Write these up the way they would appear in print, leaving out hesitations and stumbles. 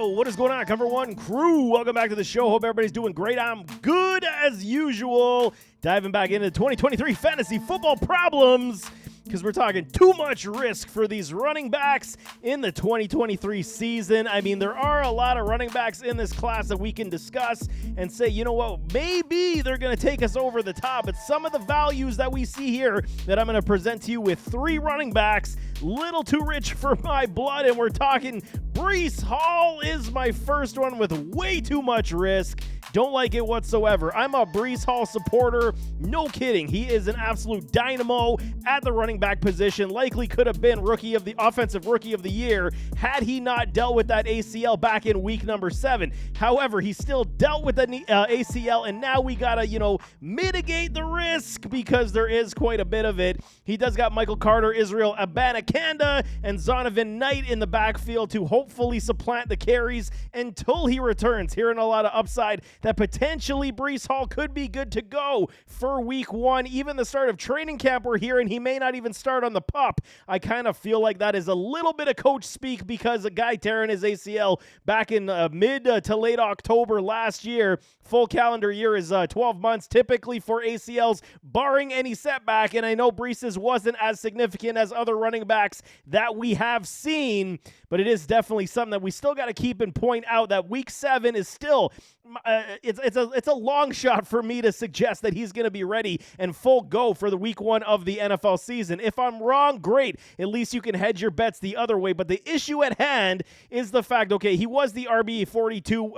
Yo, what is going on, Cover One crew? Welcome back to the show. Hope everybody's doing great. I'm good as usual. Diving back into 2023 fantasy football problems, because we're talking too much risk for these running backs in the 2023 season. I mean, there are a lot of running backs in this class that we can discuss and say, you know what, maybe they're going to take us over the top. But some of the values that we see here that I'm going to present to you with three running backs, little too rich for my blood. And we're talking Breece Hall is my first one with way too much risk. Don't like it whatsoever. I'm a Breece Hall supporter. No kidding. He is an absolute dynamo at the running back position. Likely could have been offensive rookie of the year had he not dealt with that ACL back in week number 7. However, he still dealt with the ACL, and now we gotta, mitigate the risk because there is quite a bit of it. He does got Michael Carter, Israel Abanikanda, and Zonovan Knight in the backfield to hopefully supplant the carries until he returns. Hearing a lot of upside that potentially Breece Hall could be good to go for week 1. Even the start of training camp we're here, and he may not even start on the PUP. I kind of feel like that is a little bit of coach speak because a guy tearing his ACL back in mid to late October last year. Full calendar year is 12 months typically for ACLs, barring any setback, and I know Breece's wasn't as significant as other running backs that we have seen, but it is definitely something that we still got to keep and point out that week 7 is still it's a long shot for me to suggest that he's going to be ready and full go for the week 1 of the NFL season. If I'm wrong, great. At least you can hedge your bets the other way. But the issue at hand is the fact, okay, he was the RB 42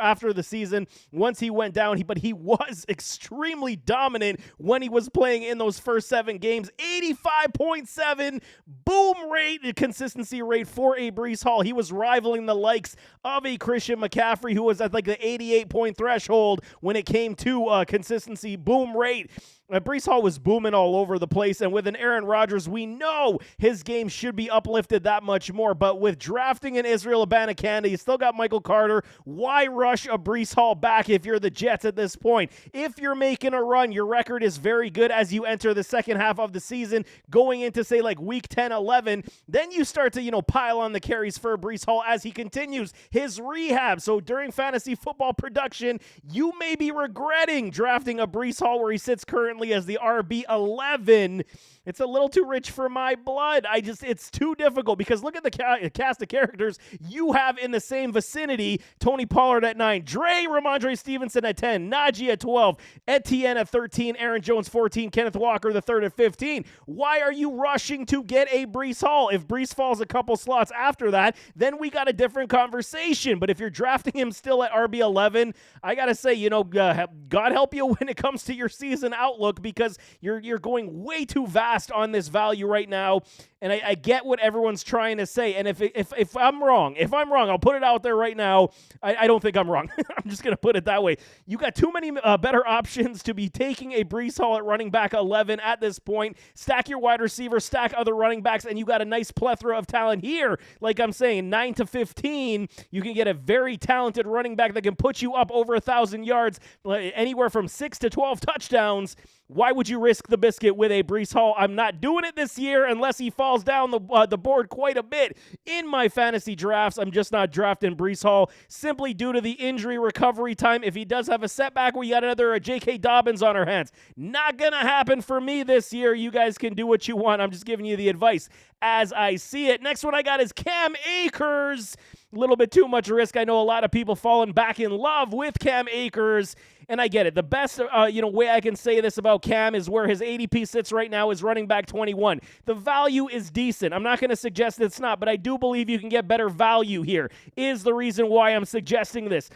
after the season once he went down, but he was extremely dominant when he was playing in those first 7 games. 85.7 boom rate, consistency rate for a Breece Hall. He was rivaling the likes of a Christian McCaffrey, who was at like the 88-point threshold when it came to consistency boom rate. Breece Hall was booming all over the place, and with an Aaron Rodgers, we know his game should be uplifted that much more, but with drafting an Israel Abanikanda, you still got Michael Carter. Why rush a Breece Hall back if you're the Jets at this point? If you're making a run, your record is very good as you enter the second half of the season, going into, say, like week 10, 11, then you start to, pile on the carries for Breece Hall as he continues his rehab. So during fantasy football production, you may be regretting drafting a Breece Hall where he sits currently as the RB 11. It's a little too rich for my blood. It's too difficult because look at the cast of characters you have in the same vicinity. Tony Pollard at 9, Ramondre Stevenson at 10, Najee at 12, Etienne at 13, Aaron Jones 14, Kenneth Walker the third at 15. Why are you rushing to get a Breece Hall? If Breece falls a couple slots after that, then we got a different conversation. But if you're drafting him still at RB 11, I gotta say, God help you when it comes to your season outlook, because you're going way too vast on this value right now. And I get what everyone's trying to say. And if I'm wrong, I'll put it out there right now. I don't think I'm wrong. I'm just going to put it that way. You got too many better options to be taking a Breece Hall at running back 11 at this point. Stack your wide receiver, stack other running backs, and you got a nice plethora of talent here. Like I'm saying, 9 to 15, you can get a very talented running back that can put you up over 1,000 yards, anywhere from 6 to 12 touchdowns. Why would you risk the biscuit with a Breece Hall? I'm not doing it this year unless he falls down the board quite a bit in my fantasy drafts. I'm just not drafting Breece Hall simply due to the injury recovery time. If he does have a setback, we got another J.K. Dobbins on our hands. Not going to happen for me this year. You guys can do what you want. I'm just giving you the advice as I see it. Next one I got is Cam Akers. A little bit too much risk. I know a lot of people falling back in love with Cam Akers, and I get it. The best way I can say this about Cam is where his ADP sits right now is running back 21. The value is decent. I'm not going to suggest it's not, but I do believe you can get better value here, is the reason why I'm suggesting this.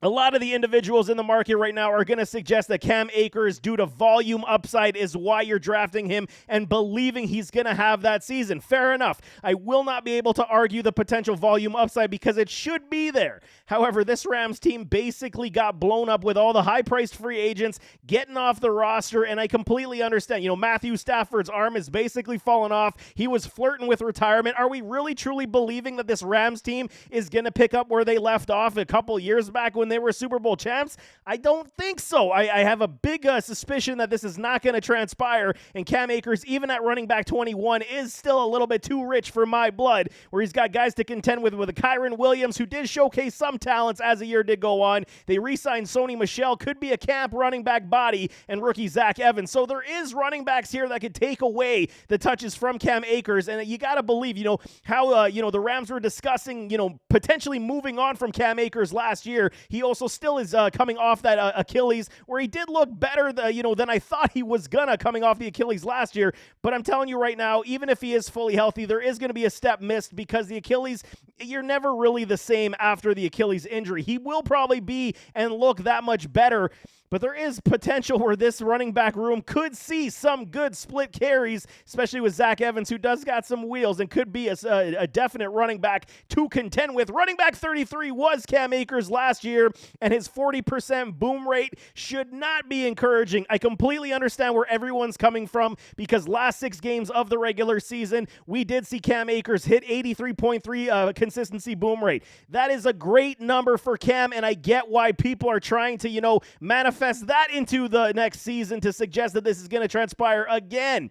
A lot of the individuals in the market right now are going to suggest that Cam Akers, due to volume upside, is why you're drafting him and believing he's going to have that season. Fair enough. I will not be able to argue the potential volume upside because it should be there. However, this Rams team basically got blown up with all the high-priced free agents getting off the roster, and I completely understand. Matthew Stafford's arm is basically fallen off. He was flirting with retirement. Are we really, truly believing that this Rams team is going to pick up where they left off a couple years back when when they were Super Bowl champs? I don't think so. I have a big suspicion that this is not going to transpire, and Cam Akers, even at running back 21, is still a little bit too rich for my blood, where he's got guys to contend with a Kyron Williams, who did showcase some talents as the year did go on. They re-signed Sony Michel, could be a camp running back body, and rookie Zach Evans. So there is running backs here that could take away the touches from Cam Akers, and you got to believe, how, the Rams were discussing, potentially moving on from Cam Akers last year. He also still is coming off that Achilles, where he did look better, than I thought he was gonna coming off the Achilles last year. But I'm telling you right now, even if he is fully healthy, there is going to be a step missed, because the Achilles, you're never really the same after the Achilles injury. He will probably be and look that much better, but there is potential where this running back room could see some good split carries, especially with Zach Evans, who does got some wheels and could be a definite running back to contend with. Running back 33 was Cam Akers last year, and his 40% boom rate should not be encouraging. I completely understand where everyone's coming from, because last 6 games of the regular season, we did see Cam Akers hit 83.3 consistency boom rate. That is a great number for Cam, and I get why people are trying to, manifest that into the next season to suggest that this is going to transpire again.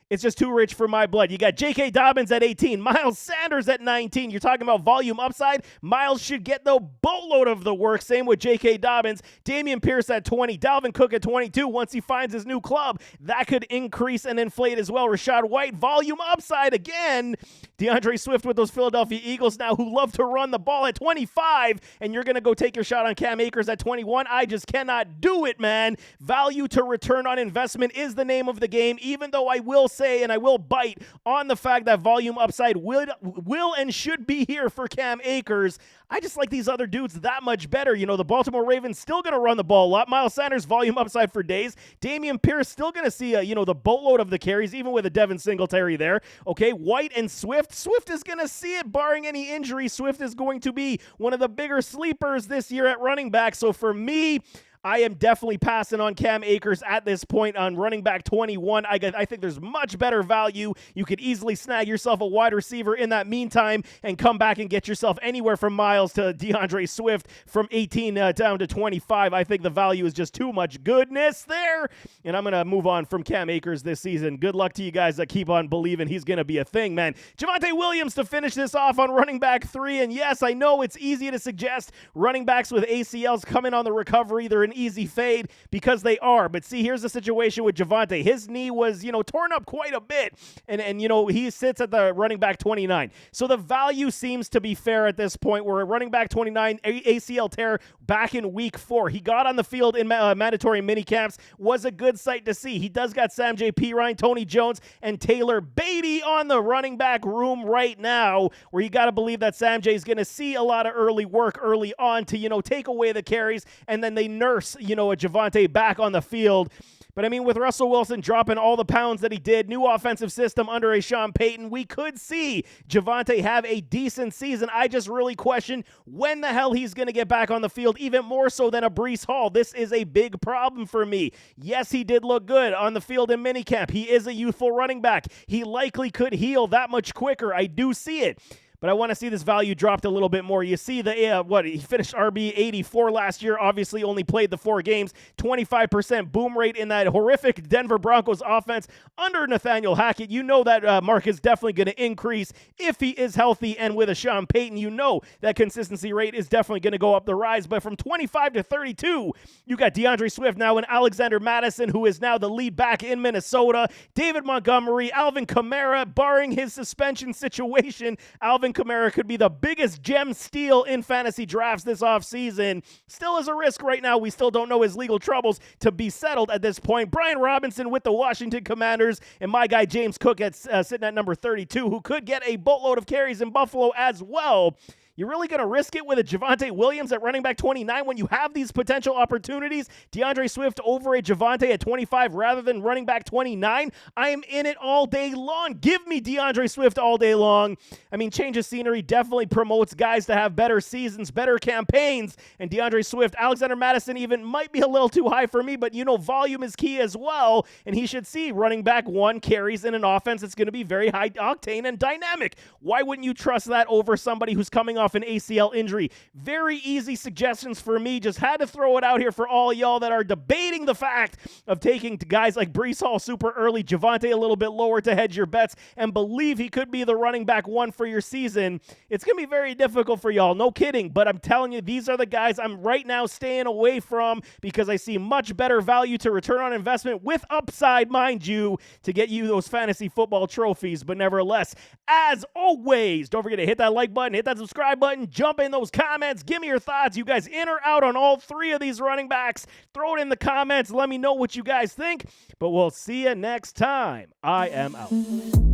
It's just too rich for my blood. You got J.K. Dobbins at 18, Miles Sanders at 19. You're talking about volume upside. Miles should get the boatload of the work. Same with J.K. Dobbins. Dameon Pierce at 20. Dalvin Cook at 22. Once he finds his new club, that could increase and inflate as well. Rashad White, volume upside again. DeAndre Swift with those Philadelphia Eagles now, who love to run the ball, at 25. And you're going to go take your shot on Cam Akers at 21. I just cannot do it, man. Value to return on investment is the name of the game, even though I will say, and I will bite on the fact that volume upside will and should be here for Cam Akers. I just like these other dudes that much better. The Baltimore Ravens still going to run the ball a lot. Miles Sanders, volume upside for days. Dameon Pierce still going to see, the boatload of the carries, even with a Devin Singletary there. Okay, White and Swift. Swift is going to see it, barring any injury. Swift is going to be one of the bigger sleepers this year at running back. So for me, I am definitely passing on Cam Akers at this point on running back 21. I think there's much better value. You could easily snag yourself a wide receiver in that meantime and come back and get yourself anywhere from Miles to DeAndre Swift from 18 down to 25. I think the value is just too much goodness there, and I'm going to move on from Cam Akers this season. Good luck to you guys that keep on believing he's going to be a thing, man. Javonte Williams to finish this off on running back 3, and yes, I know it's easy to suggest running backs with ACLs coming on the recovery, they're an easy fade, because they are. But see, here's the situation with Javonte. His knee was, torn up quite a bit, and he sits at the running back 29. So the value seems to be fair at this point, where a running back 29 ACL tear back in week 4. He got on the field in mandatory mini camps, was a good sight to see. He does got Sam J. Perine, Tony Jones, and Taylor Beatty on the running back room right now, where you got to believe that Sam J is going to see a lot of early work early on to, take away the carries, and then they nurse, a Javonte back on the field. But I mean, with Russell Wilson dropping all the pounds that he did, new offensive system under a Sean Payton, we could see Javonte have a decent season. I just really question when the hell he's going to get back on the field, even more so than a Breece Hall. This is a big problem for me. Yes, he did look good on the field in minicamp. He is a youthful running back. He likely could heal that much quicker. I do see it. But I want to see this value dropped a little bit more. You see he finished RB 84 last year, obviously only played the 4 games, 25% boom rate in that horrific Denver Broncos offense under Nathaniel Hackett. You know that mark is definitely going to increase if he is healthy, and with a Sean Payton, you know that consistency rate is definitely going to go up the rise. But from 25 to 32, you got DeAndre Swift now and Alexander Mattison, who is now the lead back in Minnesota, David Montgomery, Alvin Kamara, barring his suspension situation. Alvin Kamara could be the biggest gem steal in fantasy drafts this offseason. Still is a risk right now. We still don't know his legal troubles to be settled at this point. Brian Robinson with the Washington Commanders, and my guy James Cook sitting at number 32, who could get a boatload of carries in Buffalo as well. You're really going to risk it with a Javonte Williams at running back 29 when you have these potential opportunities? DeAndre Swift over a Javonte at 25 rather than running back 29? I am in it all day long. Give me DeAndre Swift all day long. I mean, change of scenery definitely promotes guys to have better seasons, better campaigns, and DeAndre Swift, Alexander Mattison even might be a little too high for me, but volume is key as well, and he should see running back 1 carries in an offense that's going to be very high octane and dynamic. Why wouldn't you trust that over somebody who's coming off off an ACL injury. Very easy suggestions for me. Just had to throw it out here for all y'all that are debating the fact of taking guys like Breece Hall super early, Javonte a little bit lower to hedge your bets, and believe he could be the running back one for your season. It's going to be very difficult for y'all. No kidding, but I'm telling you, these are the guys I'm right now staying away from because I see much better value to return on investment with upside, mind you, to get you those fantasy football trophies. But nevertheless, as always, don't forget to hit that like button, hit that subscribe button, jump in those comments, give me your thoughts. You guys in or out on all three of these running backs? Throw it in the comments. Let me know what you guys think. But we'll see you next time. I am out.